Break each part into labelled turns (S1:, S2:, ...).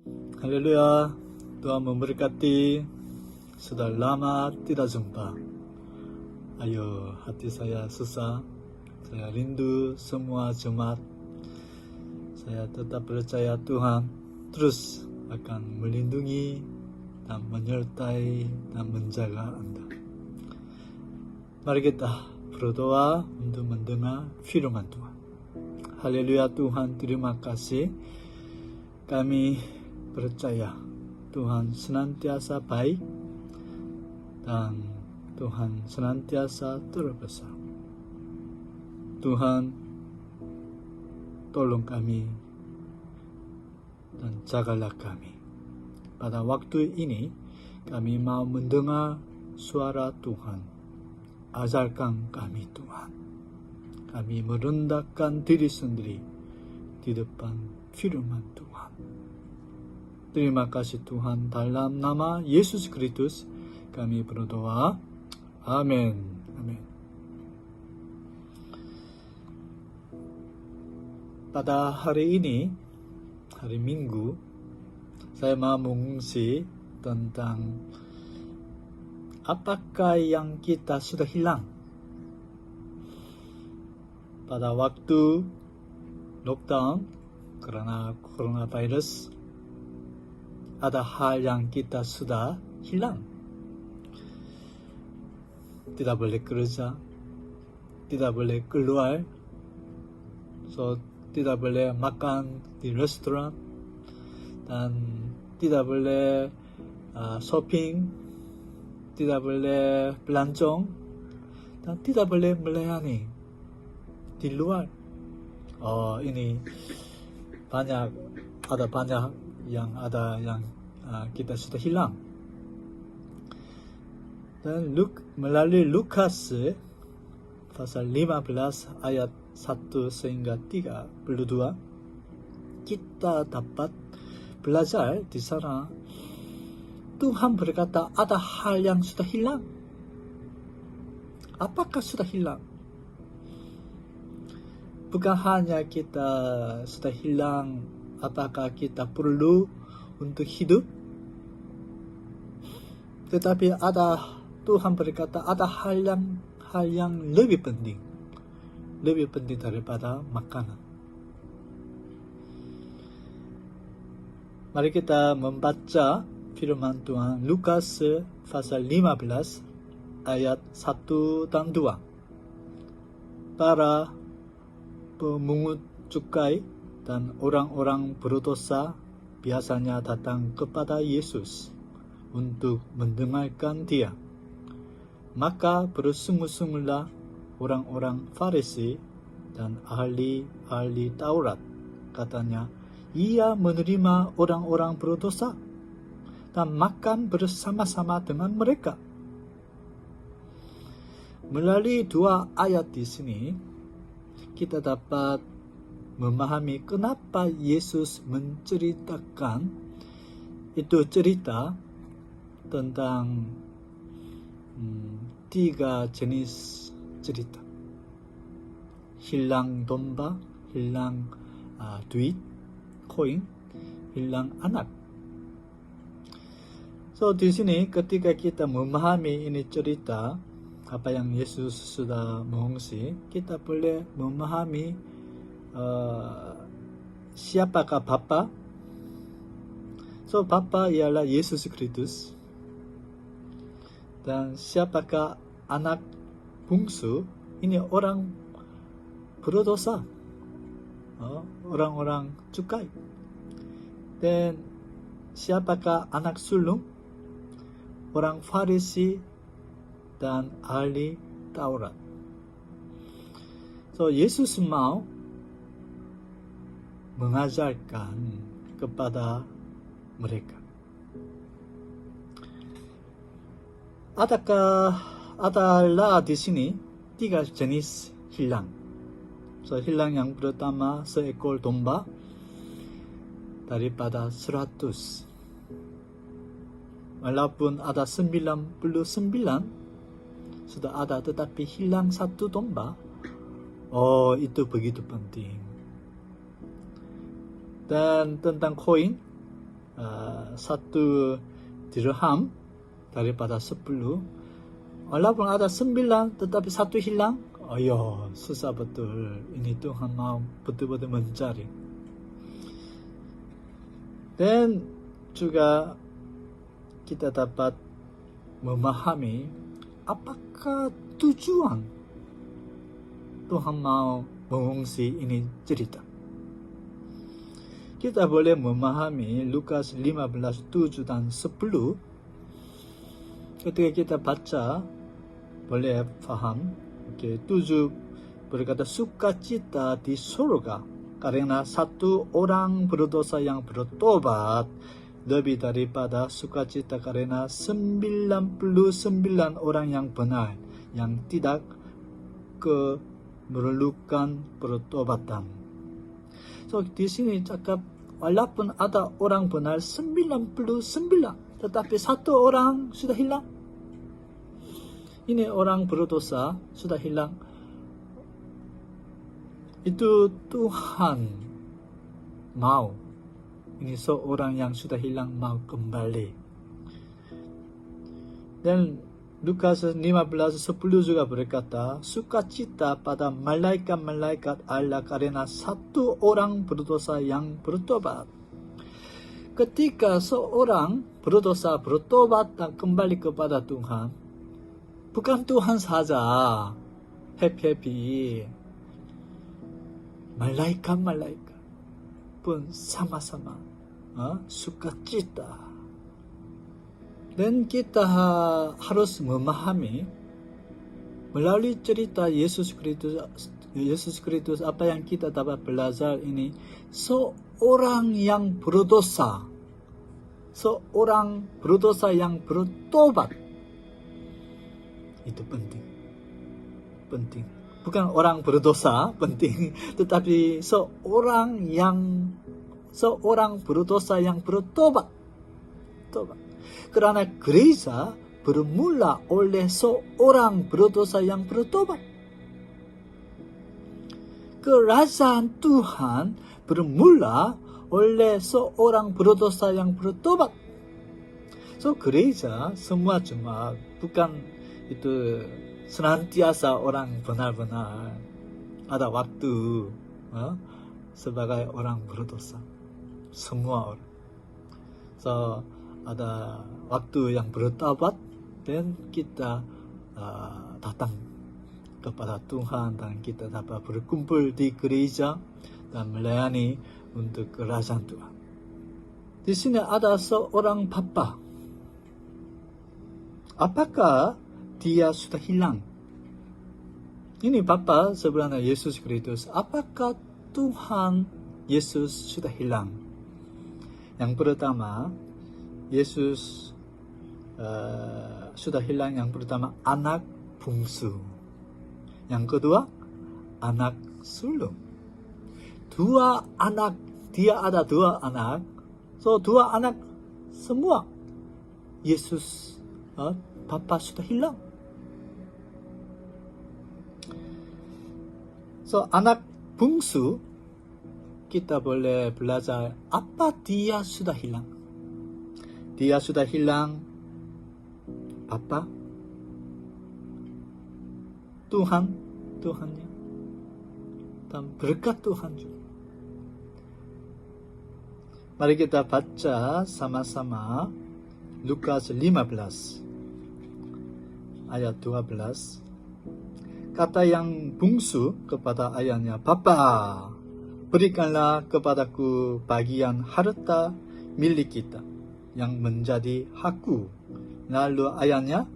S1: Haleluya, Tuhan memberkati. Sudah lama tidak jumpa. Ayo, hati saya susah. Saya rindu semua jemaat. Saya tetap percaya Tuhan terus akan melindungi dan menyertai dan menjaga Anda. Mari kita berdoa untuk mendengar firman Tuhan. Haleluya, Tuhan terima kasih. Kami percaya Tuhan senantiasa baik dan Tuhan senantiasa terbesar. Tuhan tolong kami dan jagalah kami. Pada waktu ini kami mau mendengar suara Tuhan. Ajarkan kami Tuhan. Kami merendahkan diri sendiri di depan firman Tuhan. Terima kasih Tuhan, dalam nama Yesus Kristus kami berdoa. Amin. Amin. Pada hari ini, hari Minggu, saya mau mengungsi tentang apakah yang kita sudah hilang. Pada waktu lockdown karena coronavirus, ada hal yang kita sudah hilang. Tidak boleh kerja, tidak boleh keluar, tidak boleh makan di restoran, dan tidak boleh shopping, tidak boleh pelancong, dan tidak boleh melayani di luar. Ini banyak yang kita sudah hilang. Dan melalui Lukas pasal 15 ayat 1 sehingga 32 kita dapat belajar di sana. Tuhan berkata ada hal yang sudah hilang. Apakah sudah hilang? Bukan hanya kita sudah hilang apakah kita perlu untuk hidup, tetapi Tuhan berkata ada hal yang lebih penting daripada makanan. Mari kita membaca firman Tuhan Lukas pasal 15 ayat 1 dan 2. Para pemungut cukai dan orang-orang berdosa biasanya datang kepada Yesus untuk mendengarkan Dia. Maka bersungut-sungutlah orang-orang Farisi dan ahli Taurat. Katanya, ia menerima orang-orang berdosa dan makan bersama-sama dengan mereka. Melalui dua ayat di sini, kita dapat memahami kenapa Yesus menceritakan itu cerita tentang 3 jenis cerita. Hilang domba, hilang duit, koin, hilang anak. Di sini ketika kita memahami ini cerita, apa yang Yesus sudah mengungsi, kita boleh memahami siapakah Bapa. Bapa ialah Yesus Kristus. Dan siapakah anak bungsu? Ini orang berdosa, orang-orang cukai. Dan siapakah anak sulung? Orang Farisi dan ahli Taurat. Yesus mau mengajarkan kepada mereka. Adalah di sini 3 jenis hilang. Hilang yang pertama seekor domba daripada 100. Walaupun ada 99 sudah ada, tetapi hilang 1 domba, itu begitu penting. Dan tentang koin, satu dirham daripada 10. Walaupun ada 9 tetapi satu hilang, susah betul. Ini Tuhan mau betul-betul mencari. Dan juga kita dapat memahami apakah tujuan Tuhan mau mengungsi ini cerita. Kita boleh memahami Lukas 15, 7 dan 10. Ketika kita baca, boleh paham. 7 berkata, sukacita di surga karena satu orang berdosa yang bertobat lebih daripada sukacita karena 99 orang yang benar yang tidak memerlukan pertobatan. So di sini cakap walaupun ada orang benar 99 tetapi satu orang sudah hilang. Ini orang berdosa sudah hilang. Itu Tuhan mau. Ini seorang yang sudah hilang mau kembali. Dan Lukas 15:10 juga berkata, sukacita pada malaikat-malaikat Allah karena satu orang berdosa yang bertobat. Ketika seorang berdosa bertobat dan kembali kepada Tuhan, bukan Tuhan saja happy. Malaikat-malaikat pun sama-sama sukacita. Dan kita harus memahami melalui cerita Yesus Kristus apa yang kita dapat belajar ini, seorang yang berdosa yang bertobat itu penting. Bukan orang berdosa penting, tetapi seorang berdosa yang bertobat. Karena gereja bermula oleh seorang berdosa yang bertobat. Kerajaan Tuhan bermula oleh seorang berdosa yang bertobat. So gereja semua jemaat bukan itu senantiasa orang benar-benar ada waktu sebagai orang berdosa. Semua orang. So ada waktu yang bertobat dan kita datang kepada Tuhan dan kita dapat berkumpul di gereja dan melayani untuk kerajaan Tuhan. Di sini ada seorang bapa. Apakah dia sudah hilang? Ini bapa sebenarnya Yesus Kristus. Apakah Tuhan Yesus sudah hilang? Yang pertama, Yesus sudah hilang. Yang pertama anak bungsu. Yang kedua anak sulung. Dia ada dua anak. So dua anak semua Yesus Bapa sudah hilang. So anak bungsu kita boleh belajar apa dia sudah hilang. Dia sudah hilang Bapa, Tuhannya, dan berkat Tuhan juga. Mari kita baca sama-sama Lukas 15 ayat 12. Kata yang bungsu kepada ayahnya, Bapa, berikanlah kepadaku bagian harta milik kita yang menjadi hakku. Lalu ayahnya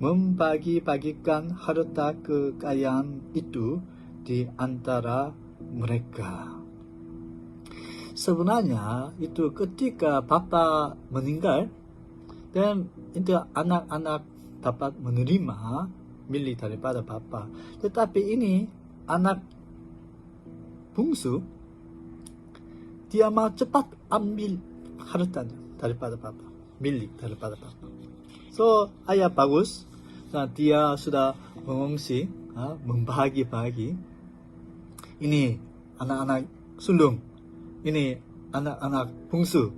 S1: membagi-bagikan harta kekayaan itu di antara mereka. Sebenarnya itu ketika bapa meninggal dan itu anak-anak dapat menerima milik daripada bapa. Tetapi ini anak bungsu dia mau cepat ambil hartanya daripada bapa, milik daripada bapa. So ayah bagus, nah, dia sudah mengungsi, membagi-bagi. Ini anak-anak sulung, ini anak-anak bungsu.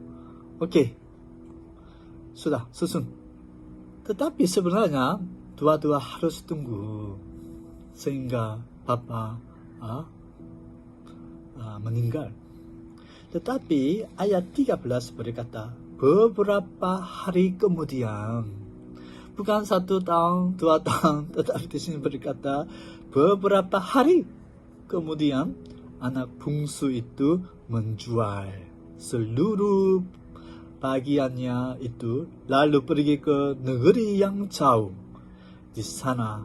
S1: Oke, sudah susun. Tetapi sebenarnya dua-dua harus tunggu sehingga papa meninggal. Tetapi ayat 13 berkata, beberapa hari kemudian, bukan 1 tahun, 2 tahun, tetapi di sini berkata, beberapa hari kemudian, anak bungsu itu menjual seluruh bagiannya itu, lalu pergi ke negeri yang jauh. Di sana,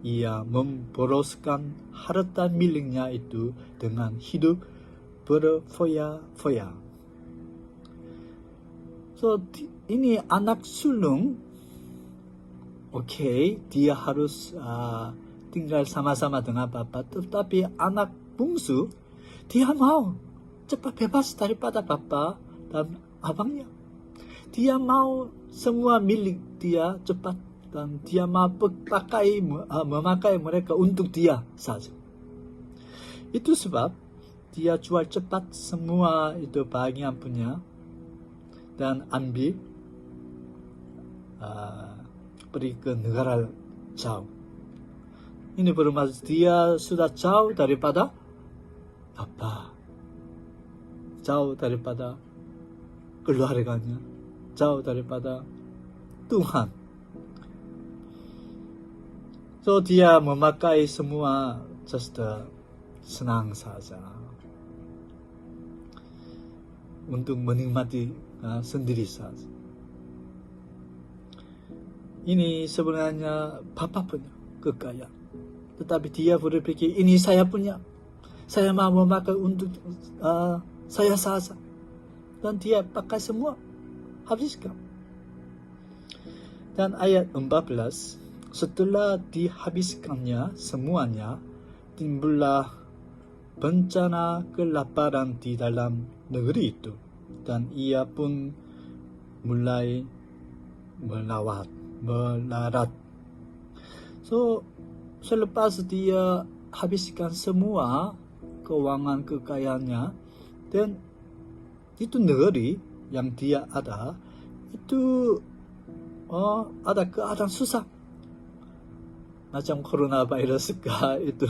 S1: ia memboroskan harta miliknya itu dengan hidup berfoya-foya. So, ini anak sulung, oke, dia harus tinggal sama-sama dengan papa. Tetapi anak bungsu, dia mau cepat bebas daripada papa dan abangnya. Dia mau semua milik dia cepat, dan dia mau memakai mereka untuk dia saja. Itu sebab dia jual cepat semua itu bagian punya dan ambil pergi ke negara jauh. Ini bermaksud dia sudah jauh daripada papa, jauh daripada keluarganya, jauh daripada Tuhan. So dia memakai semua just senang saja untuk menikmati sendiri saja. Ini sebenarnya papa punya kekayaan, tetapi dia berpikir ini saya punya, saya mau memakai untuk saya saja, dan dia pakai semua, habiskan. Dan ayat 14, setelah dihabiskannya semuanya, timbullah bencana kelaparan di dalam negeri itu, dan ia pun mulai melarat. So, selepas dia habiskan semua keuangan kekayaannya, dan itu negeri yang dia ada, itu ada keadaan susah. Macam coronavirus itu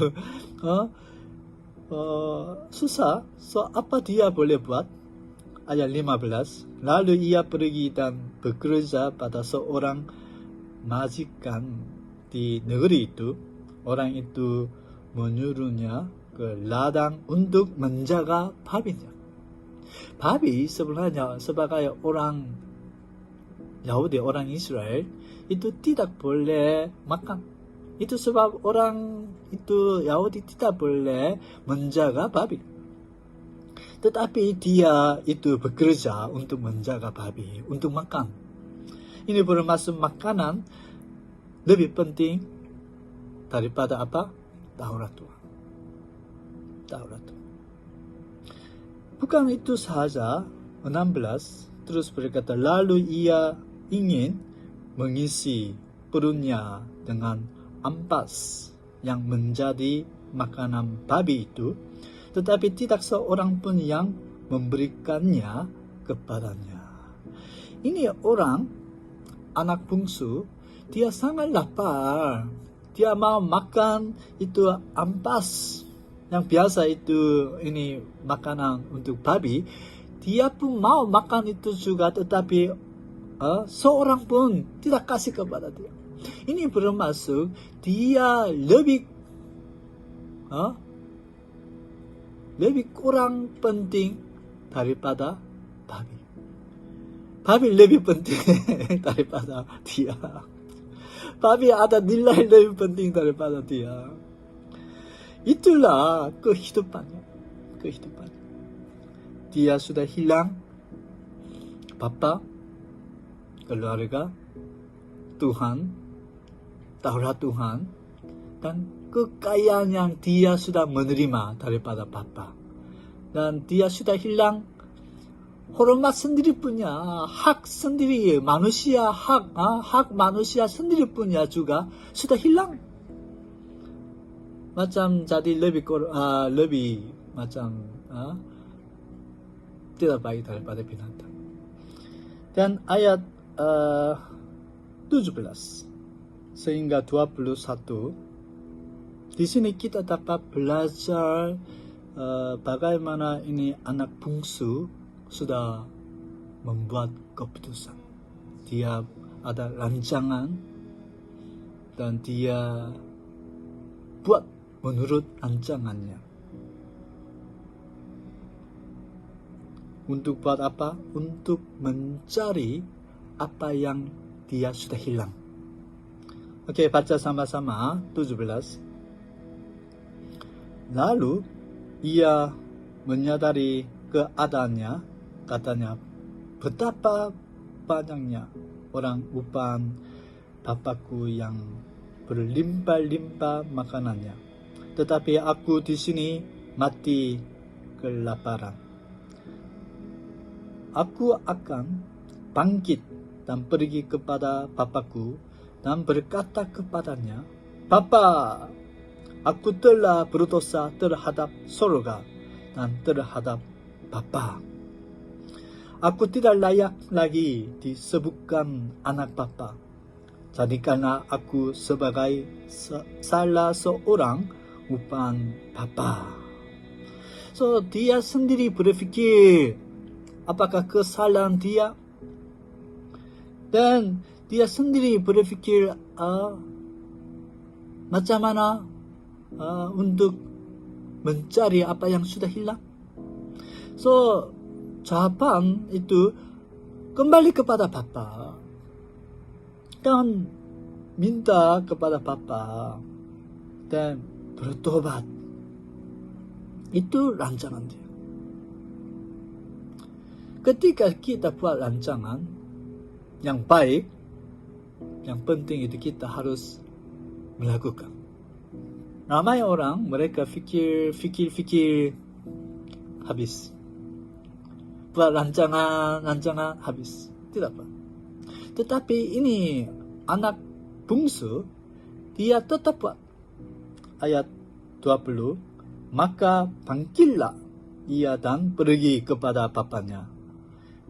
S1: susah. So apa dia boleh buat? Ayat 15, lalu ia pergi dan bekerja pada seorang majikan di negeri itu. Orang itu menyuruhnya ke ladang untuk menjaga babinya. Babi sebenarnya sebagai orang Yahudi, orang Israel, itu tidak boleh makan. Itu sebab orang itu Yahudi tidak boleh menjaga babi. Tetapi dia itu bekerja untuk menjaga babi, untuk makan. Ini bermaksud makanan lebih penting daripada apa? Taurat Tuhan. Taurat Tuhan. Bukan itu sahaja, 16, terus berkata, lalu ia ingin mengisi perutnya dengan ampas yang menjadi makanan babi itu, tetapi tidak seorang pun yang memberikannya kepadanya. Ini orang, anak bungsu, dia sangat lapar. Dia mau makan itu ampas yang biasa itu, ini makanan untuk babi. Dia pun mau makan itu juga, tetapi seorang pun tidak kasih kepada dia. Ini bermaksud dia lebih kurang penting daripada babi. Babi lebih penting daripada dia. Babi ada nilai lebih penting daripada dia. Itulah kehidupannya. Dia sudah hilang papa, keluarga, Tuhan, Taurat Tuhan, dan kekayaan yang dia sudah menerima daripada papa. Dan dia sudah hilang hormat sendiri punya, hak sendiri, manusia hak manusia sendiri punya juga sudah hilang. Macam jadi lebih macam tidak baik daripada binatang. Dan ayat 17 sehingga 21, di sini kita dapat belajar bagaimana ini anak bungsu sudah membuat keputusan. Dia ada rancangan dan dia buat menurut rancangannya. Untuk buat apa? Untuk mencari apa yang dia sudah hilang. Oke, baca sama-sama 17. Lalu ia menyadari keadaannya, katanya, betapa banyaknya orang upan bapakku yang berlimpah-limpah makanannya, tetapi aku di sini mati kelaparan. Aku akan bangkit dan pergi kepada bapakku dan berkata kepadanya, Bapa, aku telah berdosa terhadap sorga dan terhadap Bapa. Aku tidak layak lagi disebutkan anak Bapa. Jadikanlah aku sebagai salah seorang upan Bapa. So, dia sendiri berpikir, apakah kesalahan dia? Dan dia sendiri berpikir macam mana untuk mencari apa yang sudah hilang. So, jawaban itu kembali kepada Bapa dan minta kepada Bapa dan bertobat. Itu rancangan dia. Ketika kita buat rancangan yang baik, yang penting itu kita harus melakukan. Ramai orang mereka fikir habis. Buat rancangan habis. Tidak apa. Tetapi ini anak bungsu, dia tetap buat. Ayat 20, maka bangkitlah ia dan pergi kepada bapaknya.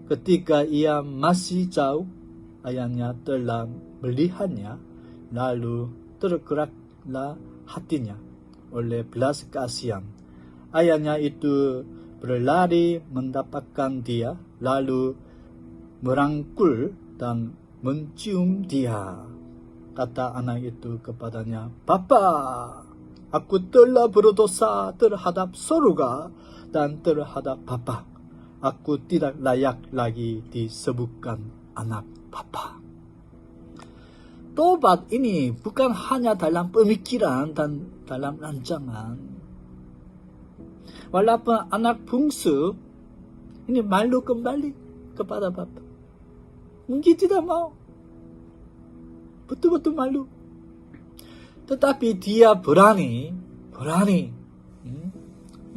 S1: Ketika ia masih jauh, ayahnya telah melihatnya, lalu tergeraklah hatinya oleh belas kasihan. Ayahnya itu berlari mendapatkan dia, lalu merangkul dan mencium dia. Kata anak itu kepadanya, Bapa, aku telah berdosa terhadap sorga dan terhadap Bapa. Aku tidak layak lagi disebutkan anak Bapa. Tobat ini bukan hanya dalam pemikiran dan dalam rancangan. Walaupun anak bungsu ini malu kembali kepada Bapa. Mungkin tidak mau. Betul-betul malu. Tetapi dia berani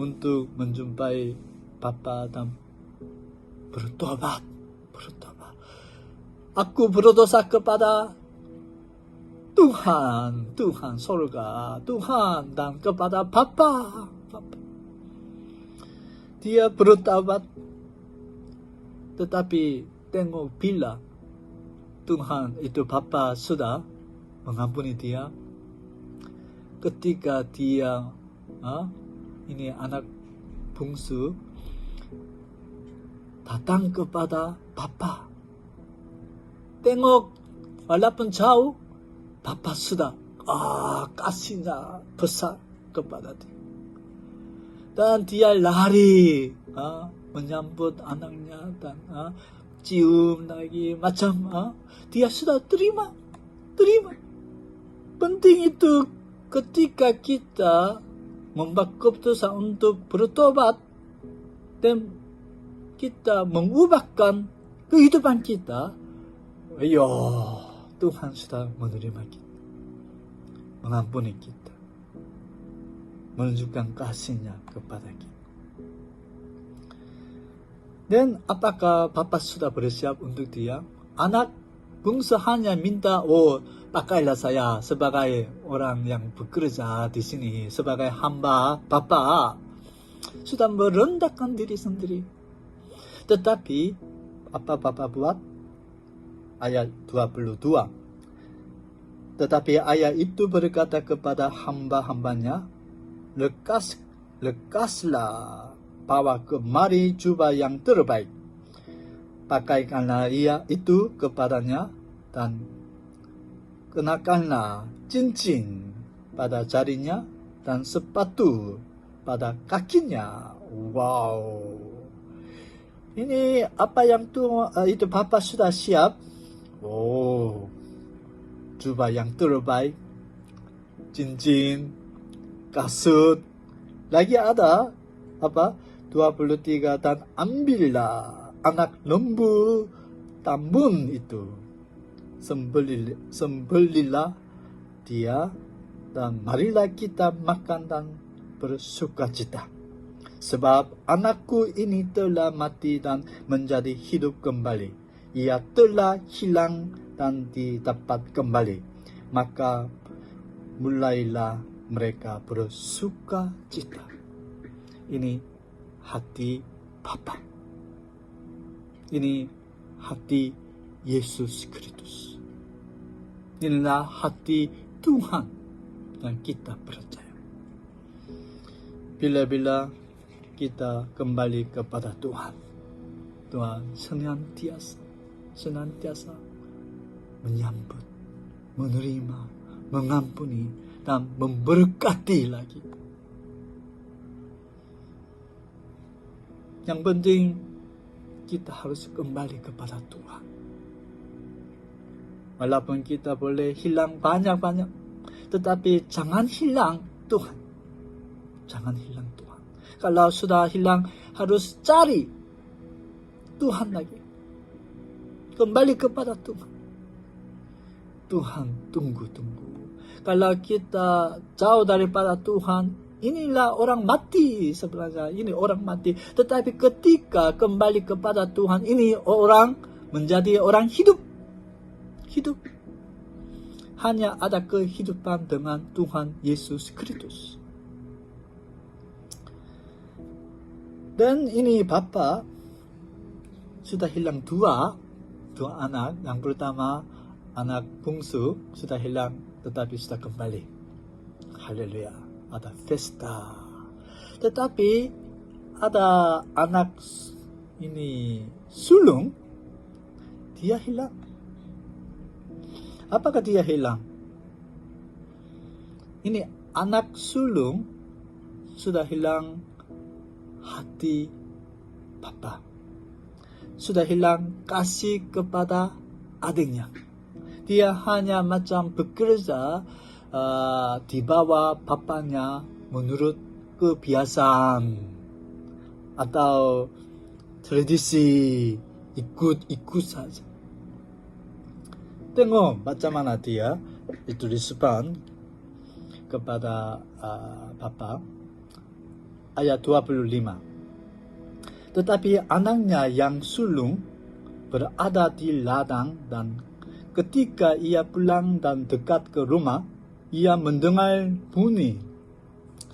S1: untuk menjumpai Bapa dan bertobat. Aku berdosa kepada Tuhan sorga, Tuhan dan kepada Bapa. Dia bertobat, tetapi tengok bila Tuhan itu Bapa sudah mengampuni dia. Ketika dia ini anak bungsu datang kepada Bapa, tengok walaupun jauh, Bapa sudah kasihnya besar kepada dia. Dan dia lari menyambut anaknya dan cium lagi macam dia sudah terima. Penting itu ketika kita membuat keputusan untuk bertobat dan kita mengubahkan kehidupan kita, Tuhan sudah menerima kita, mengampuni kita, menunjukkan kasih-Nya kepada kita. Dan apakah Bapa sudah bersiap untuk dia? Anak bungsu hanya minta, pakailah saya sebagai orang yang bekerja di sini, sebagai hamba Bapa. Sudah merendahkan diri sendiri. Tetapi apa Bapa buat? ayat 22. Tetapi ayah itu berkata kepada hamba-hambanya, lekaslah, bawa kemari jubah yang terbaik. Pakaikanlah ia itu kepadanya, dan kenakanlah cincin pada jarinya, dan sepatu pada kakinya. Wow. Ini apa yang itu Papa sudah siap. Oh, jubah yang terbaik, cincin, kasut. Lagi ada apa? 23, dan ambillah anak lembu tambun itu, sembelilah dia, dan marilah kita makan dan bersukacita. Sebab anakku ini telah mati dan menjadi hidup kembali. Ia telah hilang dan didapat kembali. Maka mulailah mereka bersukacita. Ini hati Bapa. Ini hati Yesus Kristus. Inilah hati Tuhan yang kita percaya. Bila-bila kita kembali kepada Tuhan, Tuhan senantiasa menyambut, menerima, mengampuni, dan memberkati lagi. Yang penting kita harus kembali kepada Tuhan. Walaupun kita boleh hilang banyak-banyak, tetapi jangan hilang Tuhan. Jangan hilang Tuhan. Kalau sudah hilang, harus cari Tuhan lagi. Kembali kepada Tuhan. Tuhan tunggu-tunggu. Kalau kita jauh daripada Tuhan, inilah orang mati sebenarnya. Ini orang mati. Tetapi ketika kembali kepada Tuhan, ini orang menjadi orang hidup. Hidup. Hanya ada kehidupan dengan Tuhan Yesus Kristus. Dan ini Bapa sudah hilang dua anak. Yang pertama, anak bungsu sudah hilang, tetapi sudah kembali. Haleluya. Ada pesta. Tetapi ada anak ini sulung, dia hilang. Apakah dia hilang? Ini anak sulung sudah hilang hati Bapa. Sudah hilang kasih kepada adiknya. Dia hanya macam bekerja di bawah papanya menurut kebiasaan atau tradisi, ikut saja. Tengok bagaimana dia itu respon kepada Bapa. Ayat 25. Tetapi anaknya yang sulung berada di ladang, dan ketika ia pulang dan dekat ke rumah, ia mendengar bunyi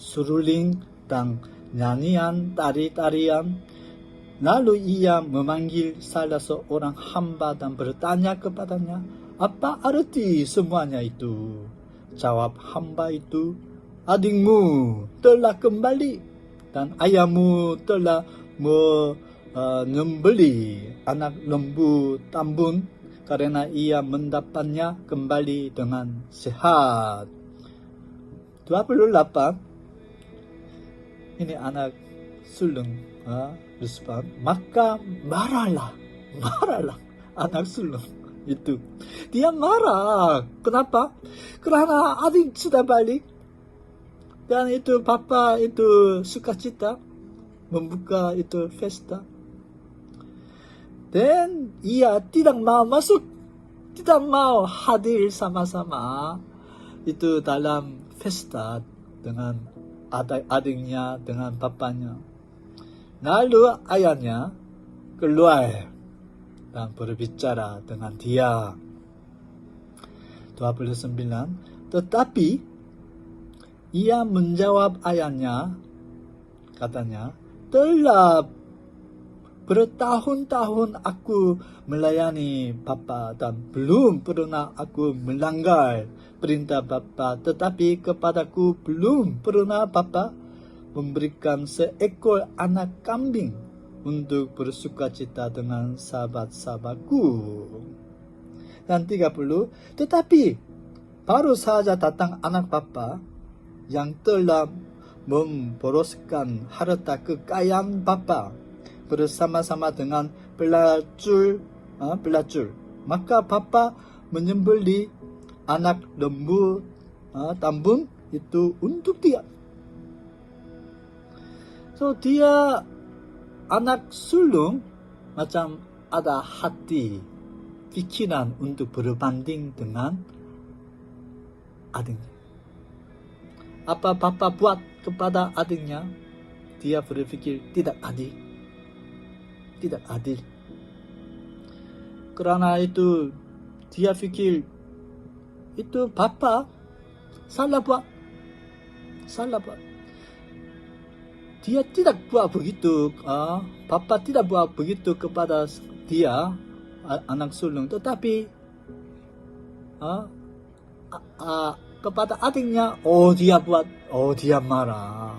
S1: seruling dan nyanyian tari-tarian. Lalu ia memanggil salah seorang hamba dan bertanya kepadanya, apa arti semuanya itu? Jawab hamba itu, adikmu telah kembali, dan ayahmu telah menyembeli anak lembu tambun, karena ia mendapatnya kembali dengan sehat. 28. Ini anak sulung respon, maka marahlah anak sulung itu. Dia marah. Kenapa? Karena adik sudah balik, dan itu Papa itu sukacita membuka itu pesta. Dan ia tidak mau masuk, tidak mau hadir sama-sama itu dalam pesta dengan adiknya, dengan papanya. Lalu ayahnya keluar dan berbicara dengan dia. 29. Tetapi ia menjawab ayahnya, katanya, telah bertahun-tahun aku melayani Bapa dan belum pernah aku melanggar perintah Bapa, tetapi kepadaku belum pernah Bapa memberikan seekor anak kambing untuk bersukacita dengan sahabat-sahabatku. Dan 30, tetapi baru saja datang anak Bapa yang telah memboroskan harta kekayaan Bapa bersama-sama dengan pelacur. Maka Bapa menyembelih anak lembu tambun itu untuk dia. So dia anak sulung macam ada hati pikiran untuk berbanding dengan adiknya. Apa Bapa buat kepada adiknya, dia berpikir tidak adil. Tidak adil. Karena itu dia pikir itu Bapa salah buat. Dia tidak buat begitu. Bapa tidak buat begitu kepada dia, anak sulung. Tetapi kepada adiknya, dia buat, dia marah.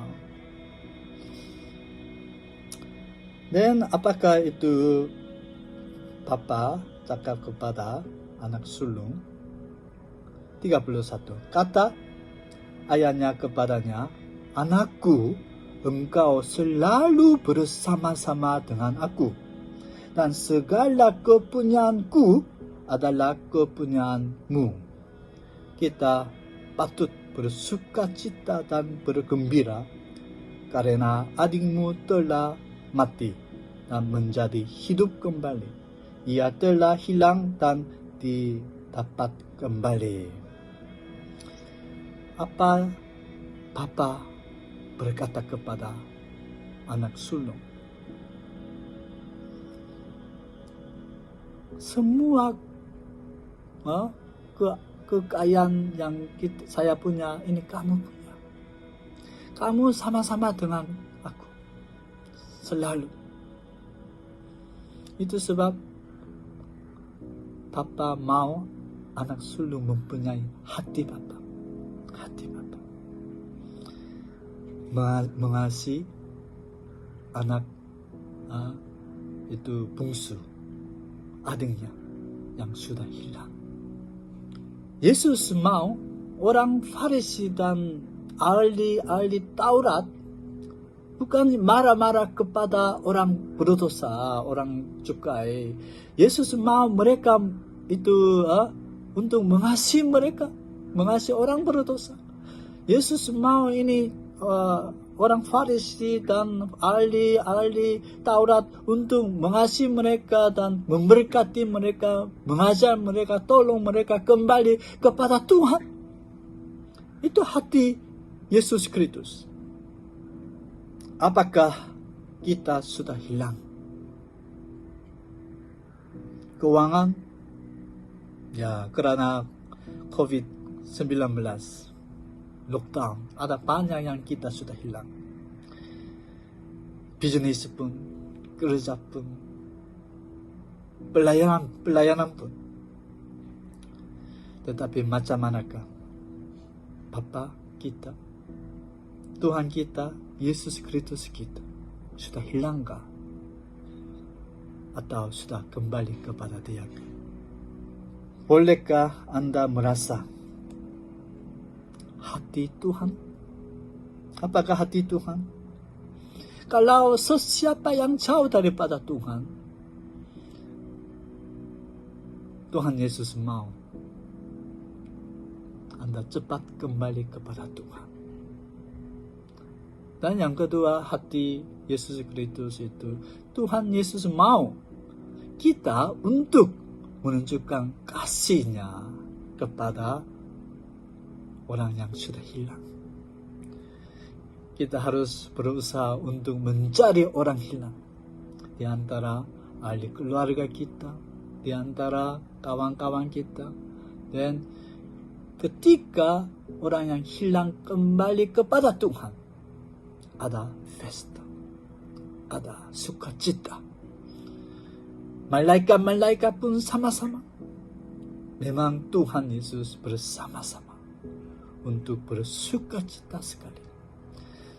S1: Dan apakah itu Bapa cakap kepada anak sulung? 31. Kata ayahnya kepadanya, anakku, engkau selalu bersama-sama dengan aku, dan segala kepunyaanku adalah kepunyaanmu. Kita patut bersukacita dan bergembira karena adikmu telah mati dan menjadi hidup kembali. Ia telah hilang dan didapat kembali. Apa Bapa berkata kepada anak sulung? Semua kekayaan yang saya punya ini kamu punya. Kamu sama-sama dengan aku selalu. Itu sebab Bapa mau anak sulung mempunyai hati Bapa. Hati Bapa. Mengasihi anak itu bungsu, adiknya yang sudah hilang. Yesus mau orang Farisi dan ahli Taurat bukan marah-marah kepada orang berdosa, orang cukai. Yesus mau mereka itu untuk mengasihi mereka, mengasihi orang berdosa. Yesus mau ini orang Farisi dan ahli Taurat untuk mengasihi mereka dan memberkati mereka, mengajar mereka, tolong mereka kembali kepada Tuhan. Itu hati Yesus Kristus. Apakah kita sudah hilang? Keuangan? Ya, karena COVID-19, lockdown, ada banyak yang kita sudah hilang. Bisnis pun, kerja pun, pelayanan pun. Tetapi macam manakah Bapa kita, Tuhan kita, Yesus Kristus kita sudah hilangkah? Atau sudah kembali kepada Dia? Bolehkah Anda merasa hati Tuhan? Apakah hati Tuhan? Kalau sesiapa yang jauh daripada Tuhan, Tuhan Yesus mau Anda cepat kembali kepada Tuhan. Dan yang kedua, hati Yesus Kristus itu, Tuhan Yesus mau kita untuk menunjukkan kasih-Nya kepada orang yang sudah hilang. Kita harus berusaha untuk mencari orang hilang di antara ahli keluarga kita, di antara kawan-kawan kita. Dan ketika orang yang hilang kembali kepada Tuhan, ada pesta, ada sukacita, malaikat pun sama-sama. Memang Tuhan Yesus bersama-sama untuk bersukacita sekali.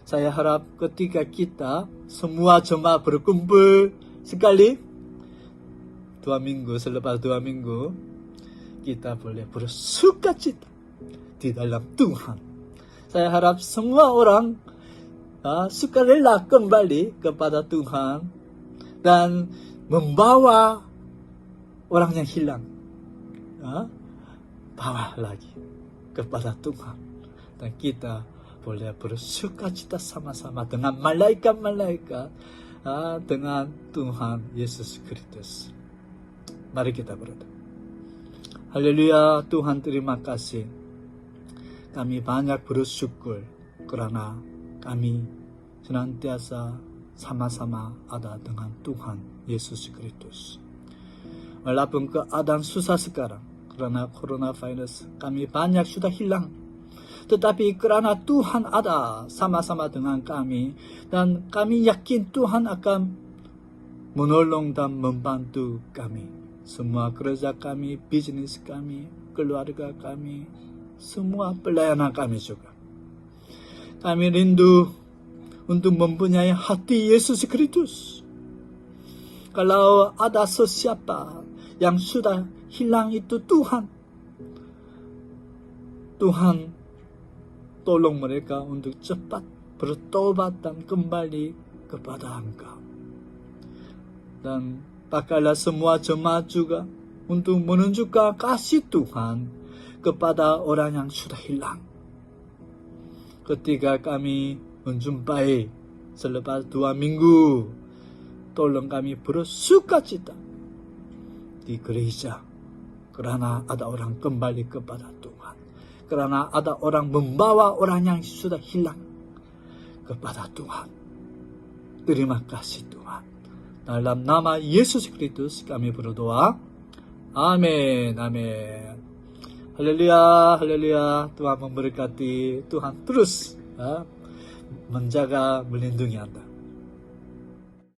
S1: Saya harap ketika kita semua jemaat berkumpul sekali, 2 minggu, selepas 2 minggu, kita boleh bersukacita di dalam Tuhan. Saya harap semua orang sukarela kembali kepada Tuhan dan membawa orang yang hilang, bawa lagi kepada Tuhan, dan kita boleh bersukacita sama-sama dengan malaikat-malaikat, dengan Tuhan Yesus Kristus. Mari kita berdoa. Haleluya. Tuhan, terima kasih. Kami banyak bersyukur karena kami senantiasa sama-sama ada dengan Tuhan Yesus Kristus. Walaupun keadaan susah sekarang karena coronavirus, kami banyak sudah hilang. Tetapi karena Tuhan ada sama-sama dengan kami, dan kami yakin Tuhan akan menolong dan membantu kami. Semua kerja kami, bisnis kami, keluarga kami, semua pelayanan kami juga. Kami rindu untuk mempunyai hati Yesus Kristus. Kalau ada sesiapa yang sudah hilang itu Tuhan tolong mereka untuk cepat bertobat dan kembali kepada Engkau. Dan pakailah semua jemaat juga untuk menunjukkan kasih Tuhan kepada orang yang sudah hilang. Ketika kami menjumpai selepas 2 minggu, tolong kami bersukacita di gereja karena ada orang kembali kepada Tuhan, karena ada orang membawa orang yang sudah hilang kepada Tuhan. Terima kasih Tuhan. Dalam nama Yesus Kristus kami berdoa. Amin. Amin. Haleluya. Haleluya. Tuhan memberkati. Tuhan terus menjaga, melindungi Anda.